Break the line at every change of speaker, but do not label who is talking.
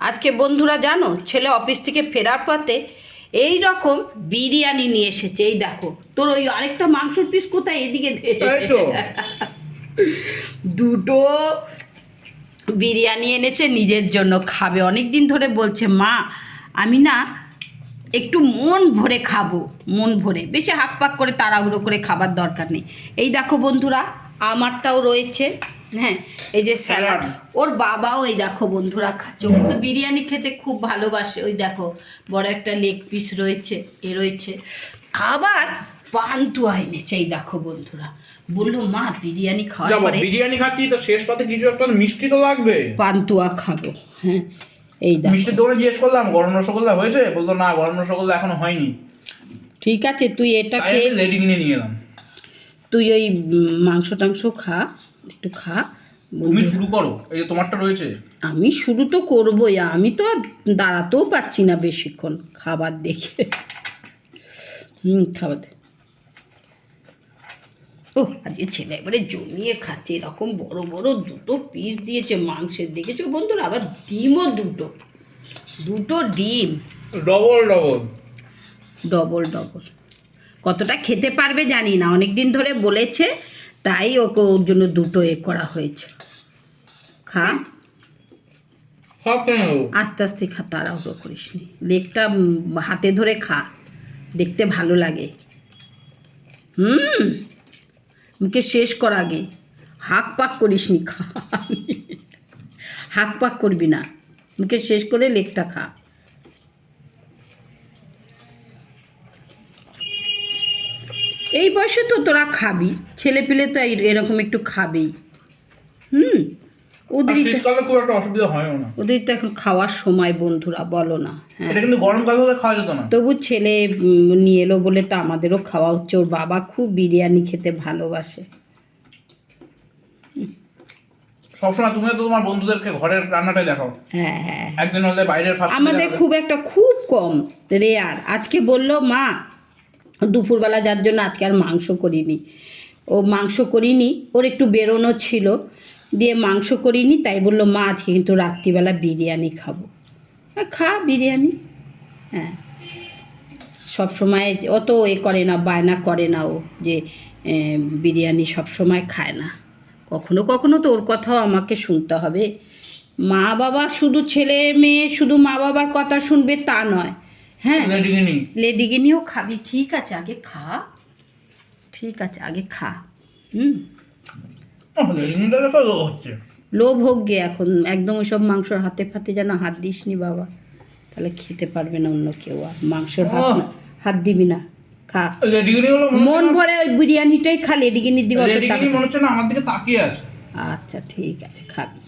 আজকে বন্ধুরা জানো, ছেলে অফিস থেকে ফেরার পথে এই রকম বিরিয়ানি নিয়ে এসেছে। এই দেখো, তোর ওই আরেকটা মাংসর পিস কোথায়? এদিকে দে। দুটো বিরিয়ানি এনেছে নিজের জন্য, খাবে। অনেক দিন ধরে বলছে, মা আমি না একটু মন ভরে খাবো, মন ভরে, বেশি হাক পাক করে তাড়াহুড়ো করে খাবার দরকার নেই। এই দেখো বন্ধুরা, আমারটাও রয়েছে। হ্যাঁ, এই যে স্যালাড, ওর বাবাও এই দেখো বন্ধুরা খাচ্ছে। ও কিন্তু বিরিয়ানি খেতে খুব ভালোবাসে। ওই দেখো বড় একটা লেগ পিস রয়েছে, এ রয়েছে, আবার পান্তুয়া এনেছে। এই দেখো বন্ধুরা, বললো মা বিরিয়ানি খাওয়ার পরে,
বিরিয়ানি খাচ্ছি তো শেষ পাতে কিছু একটা মিষ্টি তো লাগবে,
পান্তুয়া খাবো। হ্যাঁ, এই দেখো
মিষ্টির দোকানে জিজ্ঞেস করলাম গরম রসগোল্লা হয়েছে, বললো না গরম রসগোল্লা এখনো হয়নি।
ঠিক আছে, তুই এটা
তাই
খেয়ে
আমি লেডি কিনে নিয়ে এলাম।
তুই ওই মাংস টাংস খা, একটু খা।
তুমি শুরু করো, এই যে তোমারটা রয়েছে।
আমি শুরু তো করবোই, আমি তো আর দাঁড়াতেও পাচ্ছি না বেশিক্ষণ খাবার দেখে। খাবার দে। ও আজকে ছেলে এবারে জমিয়ে খাচ্ছে, এরকম বড় বড় দুটো পিস দিয়েছে মাংসের। দেখেছো বন্ধুরা, আবার ডিমও দুটো, দুটো ডিম,
ডবল ডবল
ডবল ডবল। কতটা খেতে পারবে জানি না, অনেক দিন ধরে বলেছে, তাই ওকে ওর জন্য দুটো এ করা হয়েছে। খা, আস্তে আস্তে খা, তাড়াহুড়ো করিস নি। লেগটা হাতে ধরে খা, দেখতে ভালো লাগে। মুখে শেষ কর আগে, হাক পাক করিস নি, খা। হাক পাক করবি না, মুখে শেষ করে লেগটা খা। এই বয়সে তো তোরা খাবি, ছেলে পেলে তো এরকম একটু খাবেই। ওদেরই তো
খুব একটা অসুবিধা হয় না,
ওদের তো এখন খাওয়ার সময় বন্ধুরা, বলো না। হ্যাঁ,
এটা কিন্তু গরমকাল হলে খাওয়া যেত না।
তবু ছেলে নিয়ে এলো বলে তো আমাদেরও খাওয়া হচ্ছে। ওর বাবা খুব বিরিয়ানি খেতে ভালোবাসে।
সবসময় তুমি তো তোমার বন্ধুদেরকে ঘরের রান্নাটাই দেখাও।
হ্যাঁ হ্যাঁ,
একদিন হলে বাইরের
আমাদের খুব একটা, খুব কম, রেয়ার। আজকে বললো মা দুপুরবেলা যার জন্য আজকে আর মাংস করিনি, ও মাংস করিনি, ওর একটু বেরোনো ছিল, দিয়ে মাংস করিনি, তাই বললো মা আজকে কিন্তু রাত্রিবেলা বিরিয়ানি খাবো। খা বিরিয়ানি। হ্যাঁ, সবসময় অত এ করে না, বায়না করে না ও যে বিরিয়ানি সবসময় খায় না, কখনো কখনো তো ওর কথাও আমাকে শুনতে হবে। মা বাবা শুধু ছেলে মেয়ে শুধু মা বাবার কথা শুনবে তা নয়। হ্যাঁ, লেডিগিনিও খাবি, ঠিক আছে আগে খা, ঠিক আছে আগে খা। লোভ হোক গে এখন, একদম ওইসব মাংসর হাতে ফাতে যেন হাত দিস নি বাবা, তাহলে খেতে পারবে না অন্য কেউ। আর মাংসর হাত দিবি না, খা মন ভরে। ওই বিরিয়ানিটাই খা, লেডিগিনির দিকে
মনে হচ্ছে না আমার দিকে তাকিয়ে আছে।
আচ্ছা ঠিক আছে, খাবি।